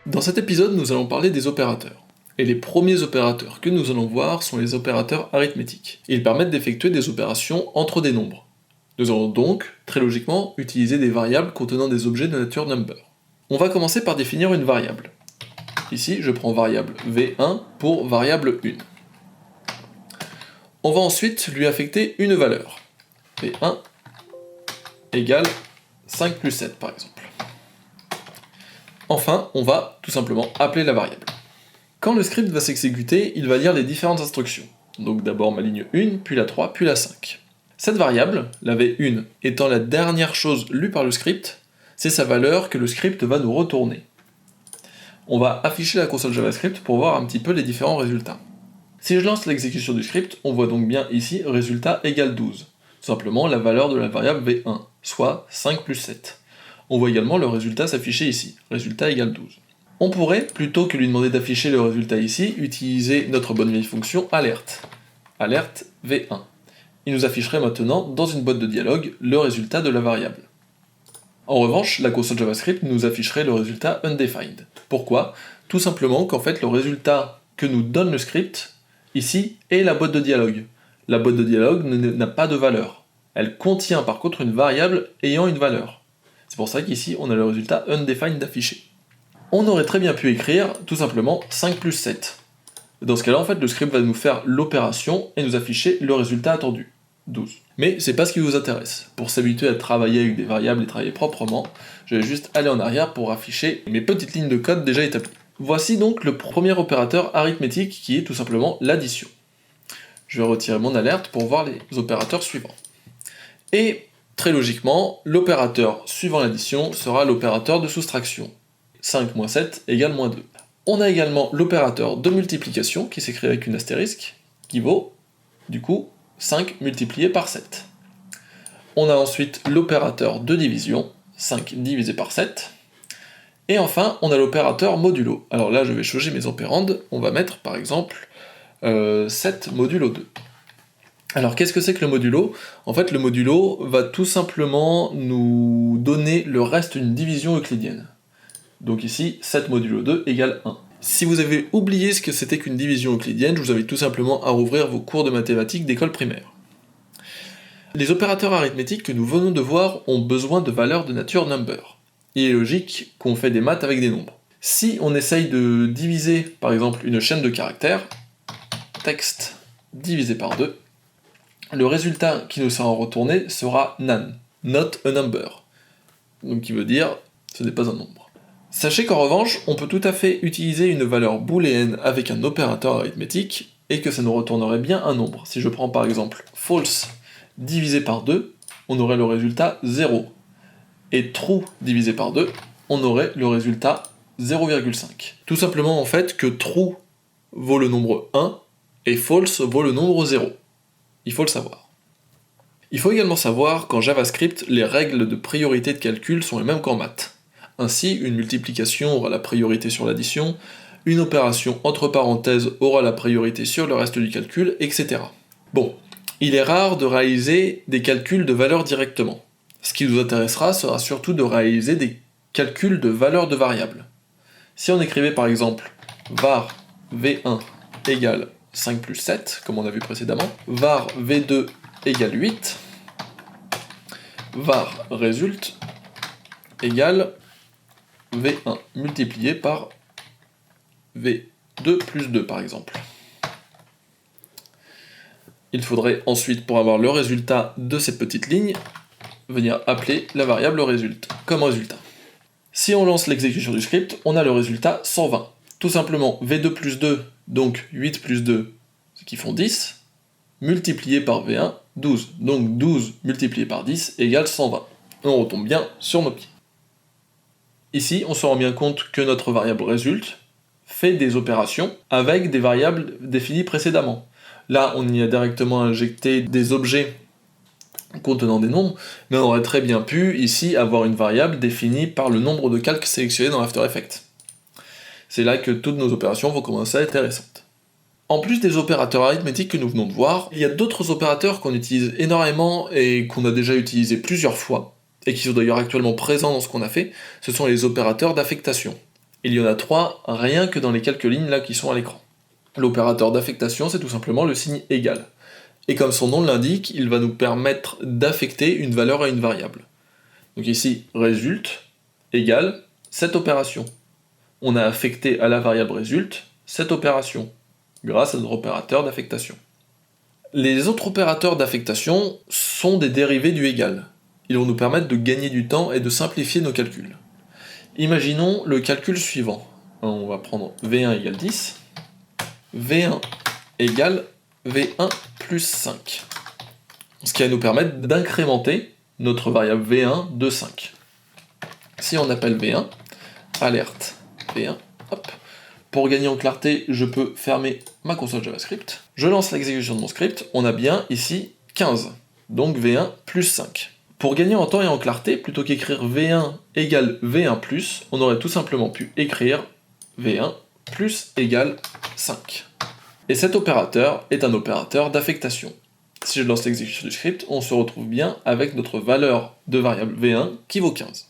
Dans cet épisode, nous allons parler des opérateurs. Et les premiers opérateurs que nous allons voir sont les opérateurs arithmétiques. Ils permettent d'effectuer des opérations entre des nombres. Nous allons donc, très logiquement, utiliser des variables contenant des objets de nature number. On va commencer par définir une variable. Ici, je prends variable v1 pour variable 1. On va ensuite lui affecter une valeur. v1 égale 5 plus 7 par exemple. Enfin, on va tout simplement appeler la variable. Quand le script va s'exécuter, il va lire les différentes instructions. Donc d'abord ma ligne 1, puis la 3, puis la 5. Cette variable, la v1, étant la dernière chose lue par le script, c'est sa valeur que le script va nous retourner. On va afficher la console JavaScript pour voir un petit peu les différents résultats. Si je lance l'exécution du script, on voit donc bien ici résultat égale 12. Tout simplement la valeur de la variable v1, soit 5 plus 7. On voit également le résultat s'afficher ici, résultat égale 12. On pourrait, plutôt que lui demander d'afficher le résultat ici, utiliser notre bonne vieille fonction alert. Alert v1. Il nous afficherait maintenant, dans une boîte de dialogue, le résultat de la variable. En revanche, la console JavaScript nous afficherait le résultat undefined. Pourquoi ? Tout simplement qu'en fait, le résultat que nous donne le script, ici, est la boîte de dialogue. La boîte de dialogue n'a pas de valeur. Elle contient par contre une variable ayant une valeur. C'est pour ça qu'ici, on a le résultat undefined affiché. On aurait très bien pu écrire, tout simplement, 5 plus 7. Dans ce cas-là, en fait, le script va nous faire l'opération et nous afficher le résultat attendu, 12. Mais c'est pas ce qui vous intéresse. Pour s'habituer à travailler avec des variables et travailler proprement, je vais juste aller en arrière pour afficher mes petites lignes de code déjà établies. Voici donc le premier opérateur arithmétique qui est tout simplement l'addition. Je vais retirer mon alerte pour voir les opérateurs suivants. Et très logiquement, l'opérateur suivant l'addition sera l'opérateur de soustraction. 5 moins 7 égale moins 2. On a également l'opérateur de multiplication qui s'écrit avec une astérisque, qui vaut, du coup, 5 multiplié par 7. On a ensuite l'opérateur de division, 5 divisé par 7. Et enfin, on a l'opérateur modulo. Alors là, je vais changer mes opérandes, on va mettre par exemple 7 modulo 2. Alors qu'est-ce que c'est que le modulo ? En fait, le modulo va tout simplement nous donner le reste d'une division euclidienne. Donc ici, 7 modulo 2 égale 1. Si vous avez oublié ce que c'était qu'une division euclidienne, je vous invite tout simplement à rouvrir vos cours de mathématiques d'école primaire. Les opérateurs arithmétiques que nous venons de voir ont besoin de valeurs de nature number. Il est logique qu'on fait des maths avec des nombres. Si on essaye de diviser, par exemple, une chaîne de caractères, texte divisé par 2, le résultat qui nous sera retourné sera none, not a number. Donc qui veut dire, ce n'est pas un nombre. Sachez qu'en revanche, on peut tout à fait utiliser une valeur booléenne avec un opérateur arithmétique, et que ça nous retournerait bien un nombre. Si je prends par exemple false divisé par 2, on aurait le résultat 0. Et true divisé par 2, on aurait le résultat 0,5. Tout simplement en fait que true vaut le nombre 1, et false vaut le nombre 0. Il faut le savoir. Il faut également savoir qu'en JavaScript, les règles de priorité de calcul sont les mêmes qu'en maths. Ainsi, une multiplication aura la priorité sur l'addition, une opération entre parenthèses aura la priorité sur le reste du calcul, etc. Bon, il est rare de réaliser des calculs de valeurs directement. Ce qui nous intéressera sera surtout de réaliser des calculs de valeurs de variables. Si on écrivait par exemple var v1 égale 5 plus 7, comme on a vu précédemment, var v2 égale 8, var résulte égale v1 multiplié par v2 plus 2 par exemple. Il faudrait ensuite, pour avoir le résultat de cette petite ligne, venir appeler la variable résulte comme résultat. Si on lance l'exécution du script, on a le résultat 120. Tout simplement v2 plus 2, donc 8 plus 2, ce qui font 10, multiplié par v1, 12. Donc 12 multiplié par 10 égale 120. On retombe bien sur nos pieds. Ici, on se rend bien compte que notre variable résulte fait des opérations avec des variables définies précédemment. Là, on y a directement injecté des objets contenant des nombres, mais on aurait très bien pu, ici, avoir une variable définie par le nombre de calques sélectionnés dans After Effects. C'est là que toutes nos opérations vont commencer à être intéressantes. En plus des opérateurs arithmétiques que nous venons de voir, il y a d'autres opérateurs qu'on utilise énormément et qu'on a déjà utilisés plusieurs fois, et qui sont d'ailleurs actuellement présents dans ce qu'on a fait, ce sont les opérateurs d'affectation. Il y en a 3 rien que dans les quelques lignes là qui sont à l'écran. L'opérateur d'affectation, c'est tout simplement le signe égal. Et comme son nom l'indique, il va nous permettre d'affecter une valeur à une variable. Donc ici, résulte égale cette opération. On a affecté à la variable résulte cette opération, grâce à notre opérateur d'affectation. Les autres opérateurs d'affectation sont des dérivés du égal. Ils vont nous permettre de gagner du temps et de simplifier nos calculs. Imaginons le calcul suivant. On va prendre V1 égale 10, V1 égale V1 plus 5. Ce qui va nous permettre d'incrémenter notre variable V1 de 5. Si on appelle V1, alerte V1, hop. Pour gagner en clarté, je peux fermer ma console JavaScript. Je lance l'exécution de mon script, on a bien ici 15, donc V1 plus 5. Pour gagner en temps et en clarté, plutôt qu'écrire V1 égale V1 plus, on aurait tout simplement pu écrire V1 plus égale 5. Et cet opérateur est un opérateur d'affectation. Si je lance l'exécution du script, on se retrouve bien avec notre valeur de variable V1 qui vaut 15.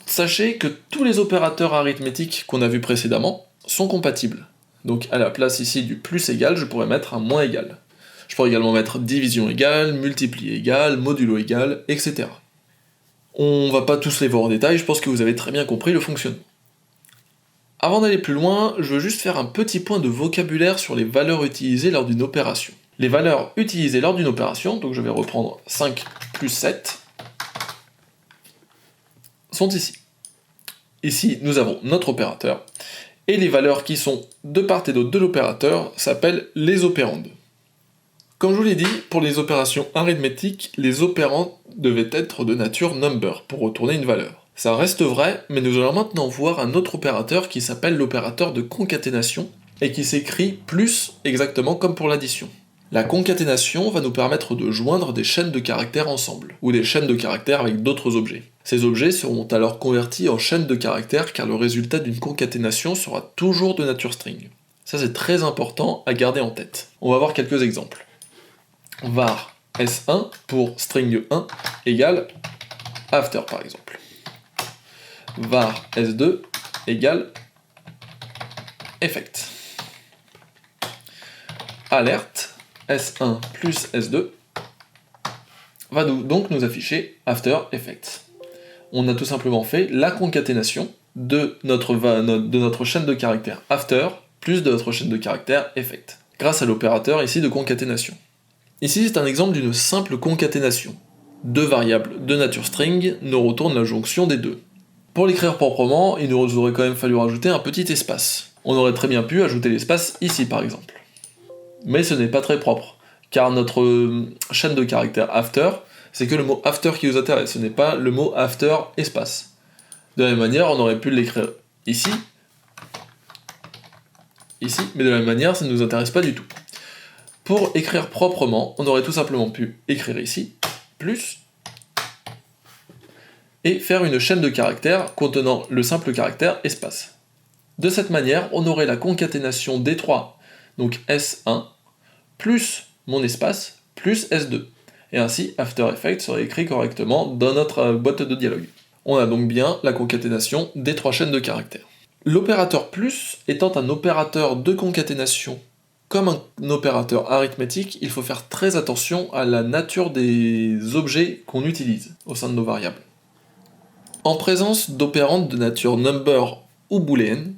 Sachez que tous les opérateurs arithmétiques qu'on a vus précédemment sont compatibles. Donc à la place ici du plus égal, je pourrais mettre un moins égal. Je pourrais également mettre division égale, multiplier égal, modulo égal, etc. On va pas tous les voir en détail, je pense que vous avez très bien compris le fonctionnement. Avant d'aller plus loin, je veux juste faire un petit point de vocabulaire sur les valeurs utilisées lors d'une opération. Les valeurs utilisées lors d'une opération, donc je vais reprendre 5 plus 7, sont ici. Ici, nous avons notre opérateur, et les valeurs qui sont de part et d'autre de l'opérateur s'appellent les opérandes. Comme je vous l'ai dit, pour les opérations arithmétiques, les opérands devaient être de nature number pour retourner une valeur. Ça reste vrai, mais nous allons maintenant voir un autre opérateur qui s'appelle l'opérateur de concaténation, et qui s'écrit plus exactement comme pour l'addition. La concaténation va nous permettre de joindre des chaînes de caractères ensemble, ou des chaînes de caractères avec d'autres objets. Ces objets seront alors convertis en chaînes de caractères car le résultat d'une concaténation sera toujours de nature string. Ça c'est très important à garder en tête. On va voir quelques exemples. Var S1 pour string 1 égale after par exemple. Var S2 égale effect. Alerte S1 plus S2 va donc nous afficher after effect. On a tout simplement fait la concaténation de notre chaîne de caractères after plus de notre chaîne de caractères effect, grâce à l'opérateur ici de concaténation. Ici c'est un exemple d'une simple concaténation. Deux variables de nature string nous retournent la jonction des deux. Pour l'écrire proprement, il nous aurait quand même fallu rajouter un petit espace. On aurait très bien pu ajouter l'espace ici par exemple. Mais ce n'est pas très propre, car notre chaîne de caractères after, c'est que le mot after qui nous intéresse, ce n'est pas le mot after espace. De la même manière, on aurait pu l'écrire ici, mais de la même manière, ça ne nous intéresse pas du tout. Pour écrire proprement, on aurait tout simplement pu écrire ici, plus, et faire une chaîne de caractères contenant le simple caractère espace. De cette manière, on aurait la concaténation des trois, donc S1, plus mon espace, plus S2. Et ainsi, After Effects serait écrit correctement dans notre boîte de dialogue. On a donc bien la concaténation des trois chaînes de caractères. L'opérateur plus étant un opérateur de concaténation comme un opérateur arithmétique, il faut faire très attention à la nature des objets qu'on utilise au sein de nos variables. En présence d'opérandes de nature number ou booléenne,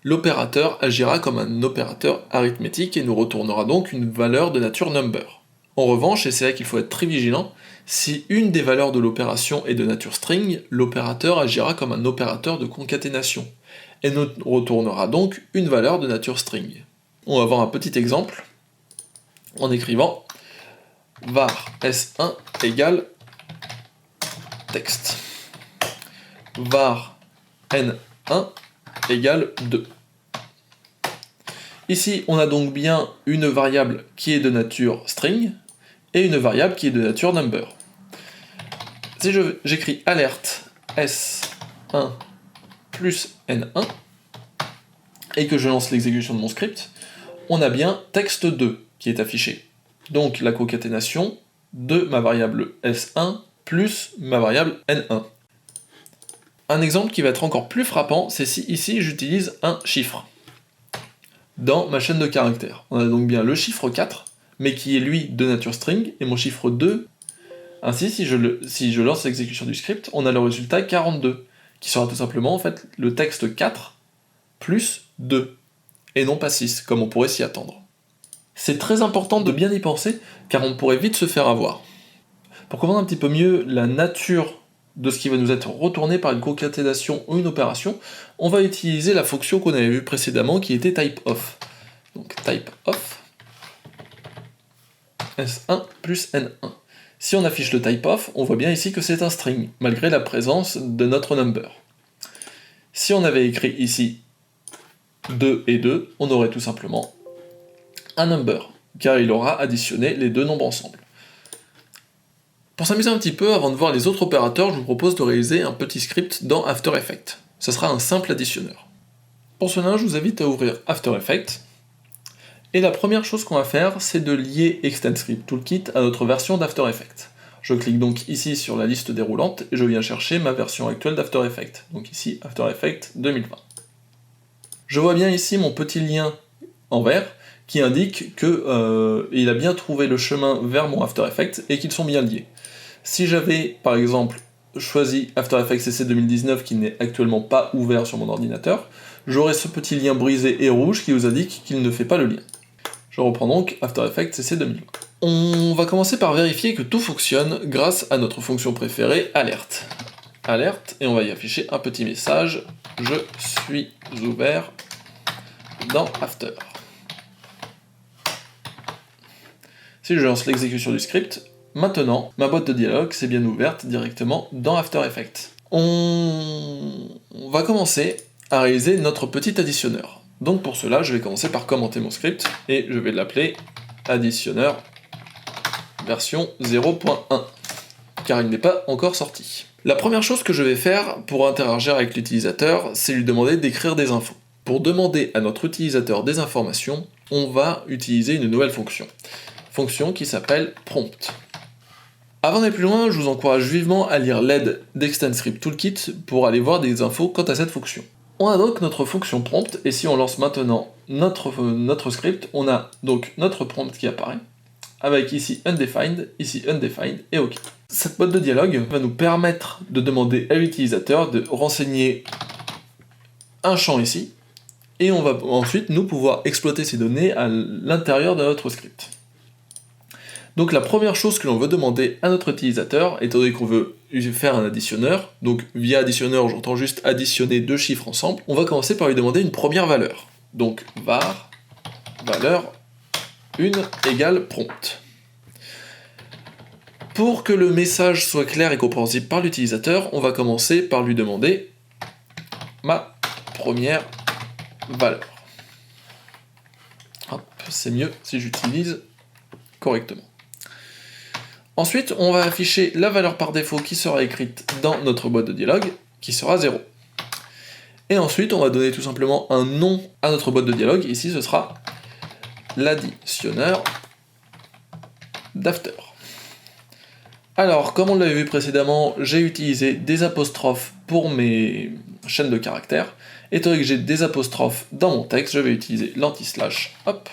l'opérateur agira comme un opérateur arithmétique et nous retournera donc une valeur de nature number. En revanche, et c'est là qu'il faut être très vigilant, si une des valeurs de l'opération est de nature string, l'opérateur agira comme un opérateur de concaténation, et nous retournera donc une valeur de nature string. On va voir un petit exemple, en écrivant var s1 égale texte, var n1 égale 2. Ici, on a donc bien une variable qui est de nature string et une variable qui est de nature number. Si j'écris alerte s1 plus n1 et que je lance l'exécution de mon script, on a bien texte 2 qui est affiché. Donc la concaténation de ma variable s1 plus ma variable n1. Un exemple qui va être encore plus frappant, c'est si ici j'utilise un chiffre dans ma chaîne de caractères. On a donc bien le chiffre 4, mais qui est lui de nature string, et mon chiffre 2. Ainsi, si je lance l'exécution du script, on a le résultat 42, qui sera tout simplement en fait le texte 4 plus 2, et non pas 6, comme on pourrait s'y attendre. C'est très important de bien y penser, car on pourrait vite se faire avoir. Pour comprendre un petit peu mieux la nature de ce qui va nous être retourné par une concaténation ou une opération, on va utiliser la fonction qu'on avait vue précédemment qui était typeof. Donc typeof S1 plus N1. Si on affiche le typeof, on voit bien ici que c'est un string, malgré la présence de notre number. Si on avait écrit ici 2 et 2, on aurait tout simplement un number, car il aura additionné les deux nombres ensemble. Pour s'amuser un petit peu, avant de voir les autres opérateurs, je vous propose de réaliser un petit script dans After Effects. Ce sera un simple additionneur. Pour cela, je vous invite à ouvrir After Effects, et la première chose qu'on va faire, c'est de lier ExtendScript Toolkit à notre version d'After Effects. Je clique donc ici sur la liste déroulante, et je viens chercher ma version actuelle d'After Effects, donc ici After Effects 2020. Je vois bien ici mon petit lien en vert, qui indique qu'il a bien trouvé le chemin vers mon After Effects, et qu'ils sont bien liés. Si j'avais, par exemple, choisi After Effects CC 2019 qui n'est actuellement pas ouvert sur mon ordinateur, j'aurai ce petit lien brisé et rouge qui vous indique qu'il ne fait pas le lien. Je reprends donc After Effects CC 2020. On va commencer par vérifier que tout fonctionne grâce à notre fonction préférée, alerte. Alerte, et on va y afficher un petit message, je suis ouvert dans After. Si je lance l'exécution du script, maintenant, ma boîte de dialogue s'est bien ouverte directement dans After Effects. On va commencer à réaliser notre petit additionneur. Donc pour cela, je vais commencer par commenter mon script, et je vais l'appeler additionneur version 0.1, car il n'est pas encore sorti. La première chose que je vais faire pour interagir avec l'utilisateur, c'est lui demander d'écrire des infos. Pour demander à notre utilisateur des informations, on va utiliser une nouvelle fonction qui s'appelle prompt. Avant d'aller plus loin, je vous encourage vivement à lire l'aide d'ExtendScript Toolkit pour aller voir des infos quant à cette fonction. On a donc notre fonction prompt, et si on lance maintenant notre script, on a donc notre prompt qui apparaît, avec ici undefined et OK. Cette boîte de dialogue va nous permettre de demander à l'utilisateur de renseigner un champ ici, et on va ensuite nous pouvoir exploiter ces données à l'intérieur de notre script. Donc la première chose que l'on veut demander à notre utilisateur, étant donné qu'on veut faire un additionneur, donc via additionneur j'entends juste additionner deux chiffres ensemble, on va commencer par lui demander une première valeur. Donc var valeur 1 égale prompt. Pour que le message soit clair et compréhensible par l'utilisateur, on va commencer par lui demander ma première valeur. Hop, c'est mieux si j'utilise correctement. Ensuite, on va afficher la valeur par défaut qui sera écrite dans notre boîte de dialogue, qui sera 0. Et ensuite, on va donner tout simplement un nom à notre boîte de dialogue, ici ce sera l'additionneur d'After. Alors, comme on l'avait vu précédemment, j'ai utilisé des apostrophes pour mes chaînes de caractères. Étant donné que j'ai des apostrophes dans mon texte, je vais utiliser l'anti-slash, hop,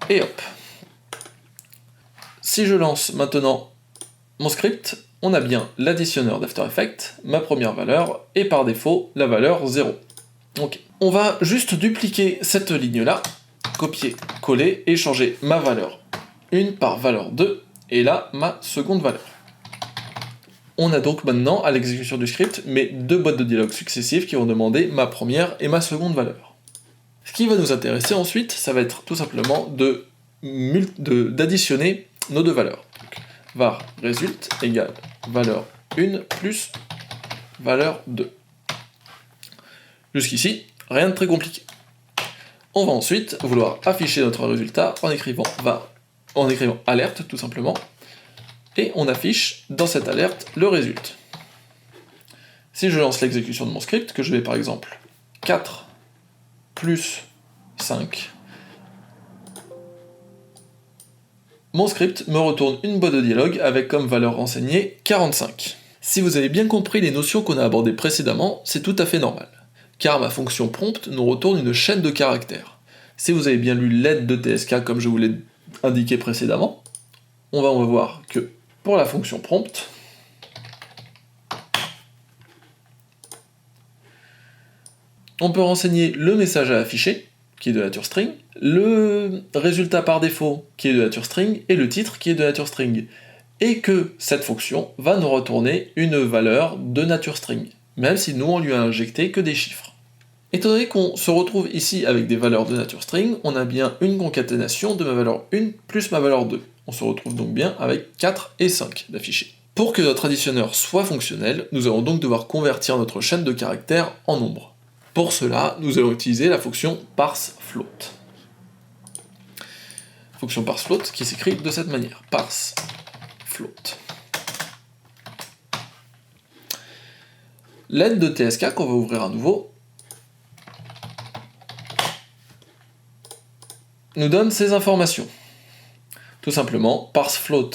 et hop. Si je lance maintenant mon script, on a bien l'additionneur d'After Effects, ma première valeur, et par défaut, la valeur 0. Ok. On va juste dupliquer cette ligne-là, copier, coller, et changer ma valeur 1 par valeur 2, et là, ma seconde valeur. On a donc maintenant, à l'exécution du script, mes deux boîtes de dialogue successives qui vont demander ma première et ma seconde valeur. Ce qui va nous intéresser ensuite, ça va être tout simplement d'additionner nos deux valeurs. Donc, var result égale valeur 1 plus valeur 2. Jusqu'ici, rien de très compliqué. On va ensuite vouloir afficher notre résultat en écrivant alerte tout simplement, et on affiche dans cette alerte le résultat. Si je lance l'exécution de mon script, que je vais par exemple 4 plus 5, mon script me retourne une boîte de dialogue avec comme valeur renseignée 45. Si vous avez bien compris les notions qu'on a abordées précédemment, c'est tout à fait normal, car ma fonction prompt nous retourne une chaîne de caractères. Si vous avez bien lu l'aide de TSK comme je vous l'ai indiqué précédemment, on va voir que pour la fonction prompt, on peut renseigner le message à afficher, qui est de nature string, le résultat par défaut, qui est de nature string, et le titre, qui est de nature string. Et que cette fonction va nous retourner une valeur de nature string, même si nous on lui a injecté que des chiffres. Étant donné qu'on se retrouve ici avec des valeurs de nature string, on a bien une concaténation de ma valeur 1 plus ma valeur 2. On se retrouve donc bien avec 4 et 5 d'affichés. Pour que notre additionneur soit fonctionnel, nous allons donc devoir convertir notre chaîne de caractères en nombre. Pour cela, nous allons utiliser la fonction parseFloat. Fonction parseFloat qui s'écrit de cette manière, parseFloat. L'aide de TSK qu'on va ouvrir à nouveau nous donne ces informations. Tout simplement, parseFloat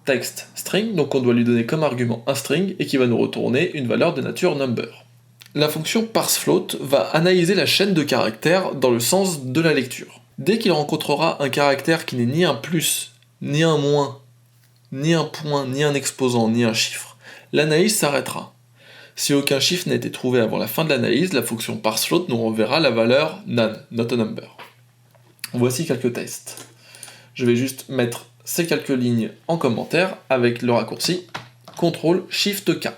text string, donc on doit lui donner comme argument un string et qui va nous retourner une valeur de nature number. La fonction parseFloat va analyser la chaîne de caractères dans le sens de la lecture. Dès qu'il rencontrera un caractère qui n'est ni un plus, ni un moins, ni un point, ni un exposant, ni un chiffre, l'analyse s'arrêtera. Si aucun chiffre n'a été trouvé avant la fin de l'analyse, la fonction parseFloat nous renverra la valeur none, not a number. Voici quelques tests. Je vais juste mettre ces quelques lignes en commentaire avec le raccourci CTRL-SHIFT-K.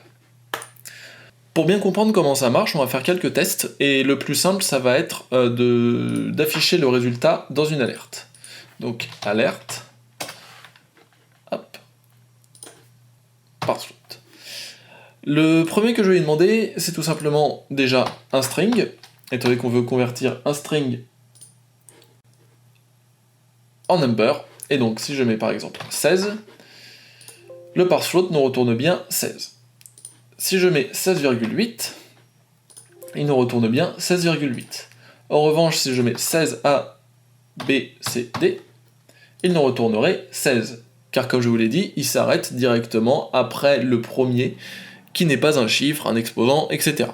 Pour bien comprendre comment ça marche, on va faire quelques tests, et le plus simple, ça va être d'afficher le résultat dans une alerte. Donc, alerte, hop, parseFloat. Le premier que je vais lui demander, c'est tout simplement déjà un string, étant donné qu'on veut convertir un string en number, et donc si je mets par exemple 16, le parseFloat nous retourne bien 16. Si je mets 16,8, il nous retourne bien 16,8. En revanche, si je mets 16 A, B, C, D, il nous retournerait 16. Car comme je vous l'ai dit, il s'arrête directement après le premier, qui n'est pas un chiffre, un exposant, etc.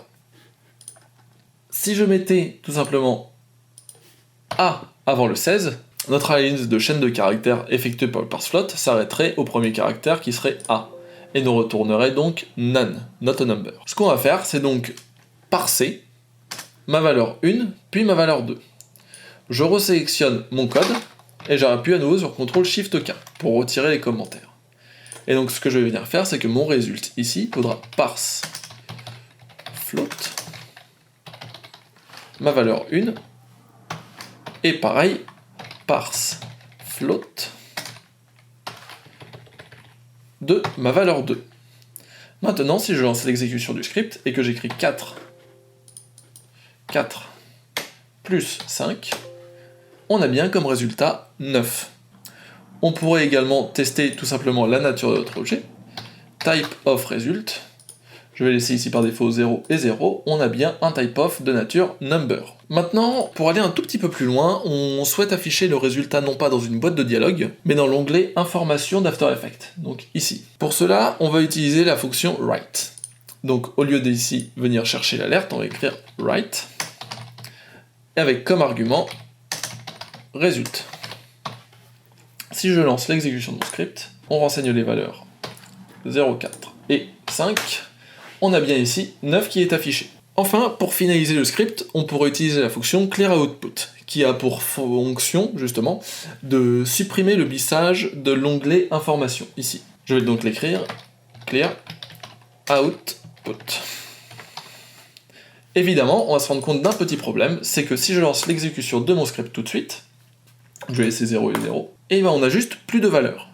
Si je mettais tout simplement A avant le 16, notre analyse de chaîne de caractères effectuée par le parseFloat s'arrêterait au premier caractère qui serait A, et nous retournerait donc none, not a number. Ce qu'on va faire, c'est donc parser ma valeur 1, puis ma valeur 2. Je resélectionne mon code, et j'appuie à nouveau sur CTRL-SHIFT-K pour retirer les commentaires. Et donc ce que je vais venir faire, c'est que mon résultat ici faudra parseFloat ma valeur 1, et pareil, parseFloat de ma valeur 2. Maintenant, si je lance l'exécution du script et que j'écris 4 plus 5, on a bien comme résultat 9. On pourrait également tester tout simplement la nature de notre objet. Type of result, je vais laisser ici par défaut 0 et 0, on a bien un type of de nature number. Maintenant, pour aller un tout petit peu plus loin, on souhaite afficher le résultat non pas dans une boîte de dialogue, mais dans l'onglet Information d'After Effects, donc ici. Pour cela, on va utiliser la fonction write. Donc au lieu d'ici venir chercher l'alerte, on va écrire write, et avec comme argument result. Si je lance l'exécution de mon script, on renseigne les valeurs 0, 4 et 5, on a bien ici 9 qui est affiché. Enfin, pour finaliser le script, on pourrait utiliser la fonction clearOutput, qui a pour fonction, justement, de supprimer le lissage de l'onglet Information, ici. Je vais donc l'écrire, clearOutput. Évidemment, on va se rendre compte d'un petit problème, c'est que si je lance l'exécution de mon script tout de suite, je vais laisser 0 et 0, et ben on a juste plus de valeur.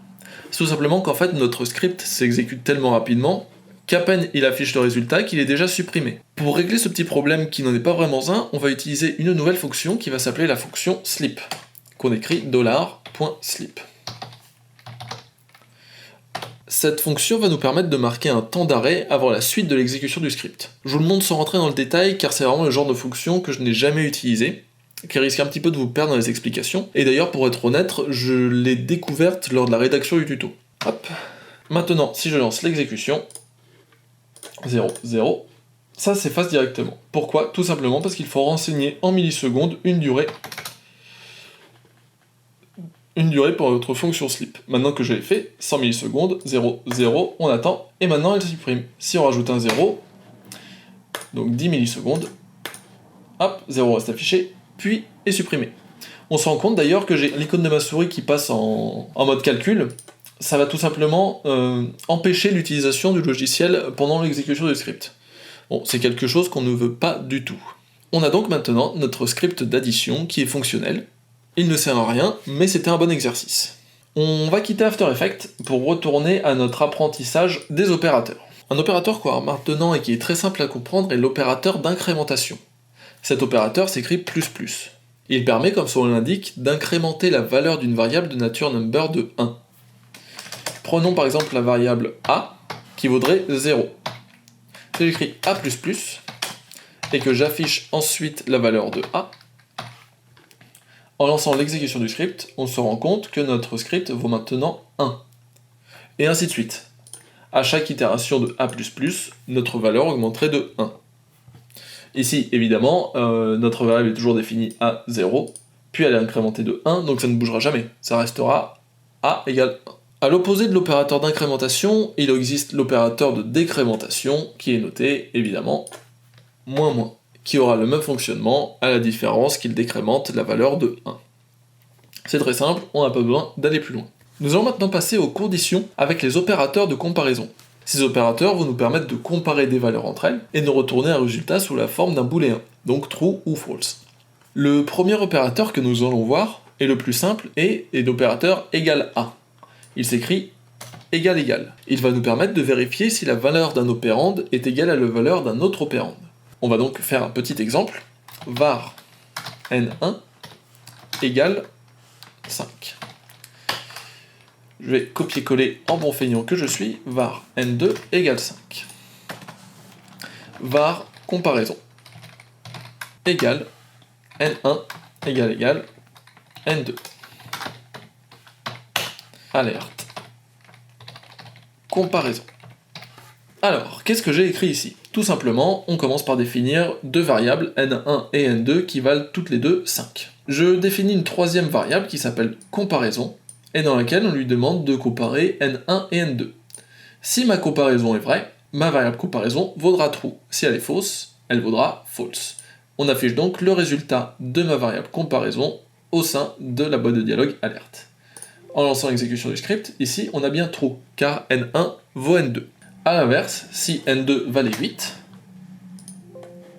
C'est tout simplement qu'en fait, notre script s'exécute tellement rapidement qu'à peine il affiche le résultat qu'il est déjà supprimé. Pour régler ce petit problème qui n'en est pas vraiment un, on va utiliser une nouvelle fonction qui va s'appeler la fonction sleep, qu'on écrit $.sleep. Cette fonction va nous permettre de marquer un temps d'arrêt avant la suite de l'exécution du script. Je vous le montre sans rentrer dans le détail car c'est vraiment le genre de fonction que je n'ai jamais utilisé, qui risque un petit peu de vous perdre dans les explications, et d'ailleurs pour être honnête, je l'ai découverte lors de la rédaction du tuto. Hop. Maintenant, si je lance l'exécution, 0, 0, ça s'efface directement. Pourquoi? Tout simplement parce qu'il faut renseigner en millisecondes une durée pour notre fonction sleep. Maintenant que je l'ai fait, 100 millisecondes, 0, 0, on attend, et maintenant elle supprime. Si on rajoute un 0, donc 10 millisecondes, hop, 0 reste affiché, puis est supprimé. On se rend compte d'ailleurs que j'ai l'icône de ma souris qui passe en mode calcul. Ça va tout simplement empêcher l'utilisation du logiciel pendant l'exécution du script. Bon, c'est quelque chose qu'on ne veut pas du tout. On a donc maintenant notre script d'addition qui est fonctionnel. Il ne sert à rien, mais c'était un bon exercice. On va quitter After Effects pour retourner à notre apprentissage des opérateurs. Un opérateur qu'on a maintenant et qui est très simple à comprendre est l'opérateur d'incrémentation. Cet opérateur s'écrit plus. Il permet, comme son nom l'indique, d'incrémenter la valeur d'une variable de nature number de 1. Prenons par exemple la variable a, qui vaudrait 0. Si j'écris a++, et que j'affiche ensuite la valeur de a, en lançant l'exécution du script, on se rend compte que notre script vaut maintenant 1. Et ainsi de suite. À chaque itération de a++, notre valeur augmenterait de 1. Ici, évidemment, notre variable est toujours définie à 0, puis elle est incrémentée de 1, donc ça ne bougera jamais. Ça restera a égale 1. À l'opposé de l'opérateur d'incrémentation, il existe l'opérateur de décrémentation, qui est noté, évidemment, moins, qui aura le même fonctionnement, à la différence qu'il décrémente la valeur de 1. C'est très simple, on n'a pas besoin d'aller plus loin. Nous allons maintenant passer aux conditions avec les opérateurs de comparaison. Ces opérateurs vont nous permettre de comparer des valeurs entre elles et de retourner un résultat sous la forme d'un booléen, donc true ou false. Le premier opérateur que nous allons voir, et le plus simple, est l'opérateur égal à. Il s'écrit égal. Il va nous permettre de vérifier si la valeur d'un opérande est égale à la valeur d'un autre opérande. On va donc faire un petit exemple. Var n1 égale 5. Je vais copier-coller en bon feignant que je suis, var n2 égale 5. Var comparaison égale n1 égale n2. Alerte. Comparaison. Alors, qu'est-ce que j'ai écrit ici? Tout simplement, on commence par définir deux variables, n1 et n2, qui valent toutes les deux 5. Je définis une troisième variable qui s'appelle comparaison, et dans laquelle on lui demande de comparer n1 et n2. Si ma comparaison est vraie, ma variable comparaison vaudra true. Si elle est fausse, elle vaudra false. On affiche donc le résultat de ma variable comparaison au sein de la boîte de dialogue alerte. En lançant l'exécution du script, ici on a bien true, car n1 vaut n2. A l'inverse, si n2 valait 8,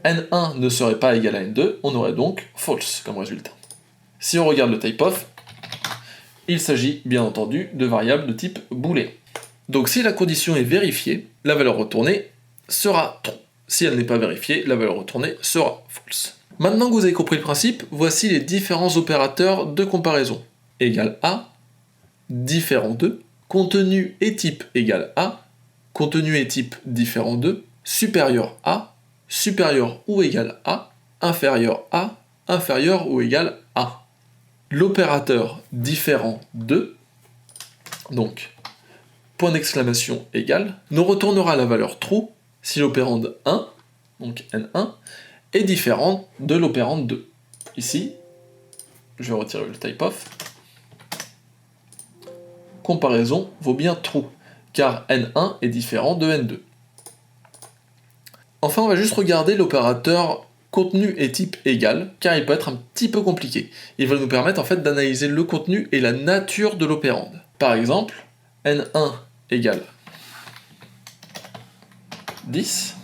n1 ne serait pas égal à n2, on aurait donc false comme résultat. Si on regarde le type-of, il s'agit bien entendu de variables de type booléen. Donc si la condition est vérifiée, la valeur retournée sera true. Si elle n'est pas vérifiée, la valeur retournée sera false. Maintenant que vous avez compris le principe, voici les différents opérateurs de comparaison. Égal à, différent de, contenu et type égal à, contenu et type différent de, supérieur ou égal à, inférieur ou égal à. L'opérateur différent de, donc point d'exclamation égal, nous retournera la valeur true si l'opérande 1, donc n1, est différent de l'opérande 2. Ici, je vais retirer le type-of. Comparaison vaut bien true, car n1 est différent de n2. Enfin, on va juste regarder l'opérateur contenu et type égal, car il peut être un petit peu compliqué. Il va nous permettre en fait d'analyser le contenu et la nature de l'opérande. Par exemple, n1 égale 10,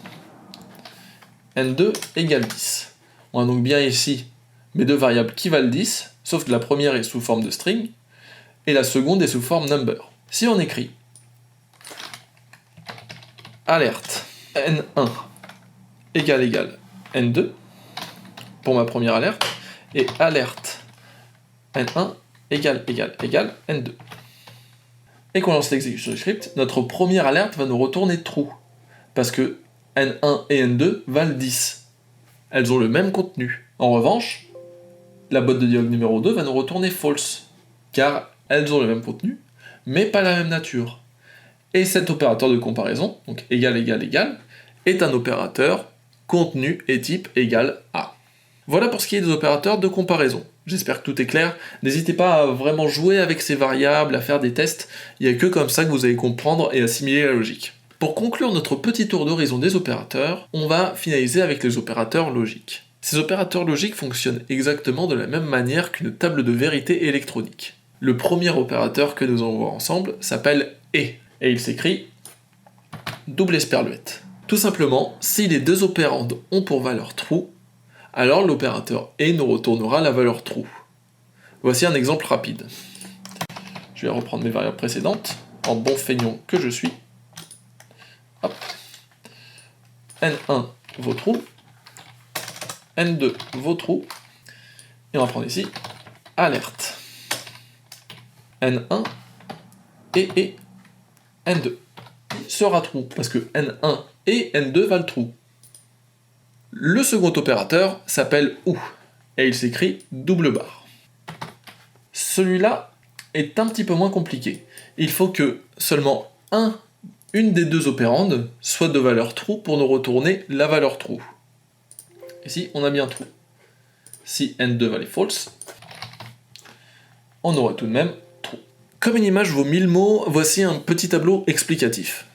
n2 égale 10. On a donc bien ici mes deux variables qui valent 10, sauf que la première est sous forme de string, et la seconde est sous forme number. Si on écrit alerte n1 égale n2 pour ma première alerte, et alerte n1 égale n2, et qu'on lance l'exécution du script, notre première alerte va nous retourner true, parce que n1 et n2 valent 10. Elles ont le même contenu. En revanche, la boîte de dialogue numéro 2 va nous retourner false, car elles ont le même contenu, mais pas la même nature. Et cet opérateur de comparaison, donc égal, est un opérateur contenu et type égale A. Voilà pour ce qui est des opérateurs de comparaison. J'espère que tout est clair. N'hésitez pas à vraiment jouer avec ces variables, à faire des tests. Il n'y a que comme ça que vous allez comprendre et assimiler la logique. Pour conclure notre petit tour d'horizon des opérateurs, on va finaliser avec les opérateurs logiques. Ces opérateurs logiques fonctionnent exactement de la même manière qu'une table de vérité électronique. Le premier opérateur que nous allons voir ensemble s'appelle et il s'écrit double esperluette. Tout simplement, si les deux opérandes ont pour valeur true, alors l'opérateur et nous retournera la valeur true. Voici un exemple rapide. Je vais reprendre mes variables précédentes, en bon feignant que je suis. Hop. N1 vaut true, N2 vaut true, et on va prendre ici alerte. N1 et N2 sera true, parce que N1 et N2 valent true. Le second opérateur s'appelle OU, et il s'écrit double barre. Celui-là est un petit peu moins compliqué. Il faut que seulement une des deux opérandes soit de valeur true pour nous retourner la valeur true. Ici, on a bien true. Si N2 valait false, on aurait tout de même true. Comme une image vaut 1000 mots, voici un petit tableau explicatif.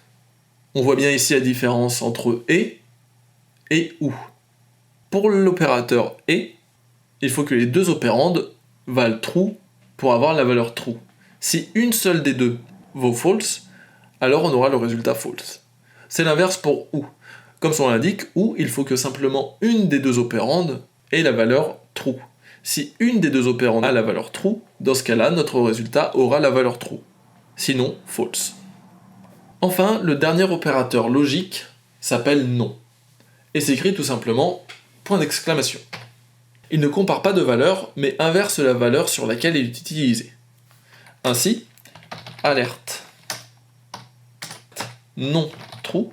On voit bien ici la différence entre et OU. Pour l'opérateur et, il faut que les deux opérandes valent true pour avoir la valeur true. Si une seule des deux vaut false, alors on aura le résultat false. C'est l'inverse pour OU. Comme son l'indique, OU, il faut que simplement une des deux opérandes ait la valeur true. Si une des deux opérandes a la valeur true, dans ce cas-là, notre résultat aura la valeur true. Sinon, false. Enfin, le dernier opérateur logique s'appelle non, et s'écrit tout simplement point d'exclamation. Il ne compare pas de valeur, mais inverse la valeur sur laquelle il est utilisé. Ainsi, alerte non true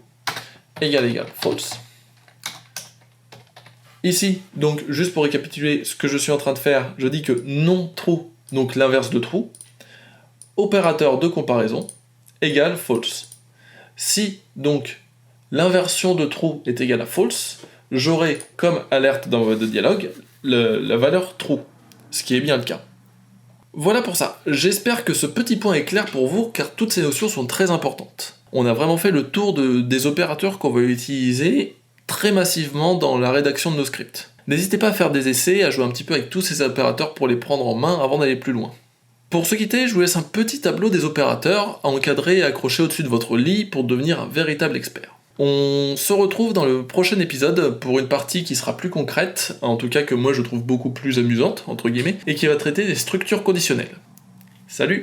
égale false. Ici, donc juste pour récapituler ce que je suis en train de faire, je dis que non true, donc l'inverse de true, opérateur de comparaison égale false. Si donc l'inversion de true est égale à false, j'aurai comme alerte dans votre dialogue la valeur true, ce qui est bien le cas. Voilà pour ça, j'espère que ce petit point est clair pour vous car toutes ces notions sont très importantes. On a vraiment fait le tour des opérateurs qu'on va utiliser très massivement dans la rédaction de nos scripts. N'hésitez pas à faire des essais, à jouer un petit peu avec tous ces opérateurs pour les prendre en main avant d'aller plus loin. Pour se quitter, je vous laisse un petit tableau des opérateurs à encadrer et accrocher au-dessus de votre lit pour devenir un véritable expert. On se retrouve dans le prochain épisode pour une partie qui sera plus concrète, en tout cas que moi je trouve beaucoup plus amusante, entre guillemets, et qui va traiter des structures conditionnelles. Salut!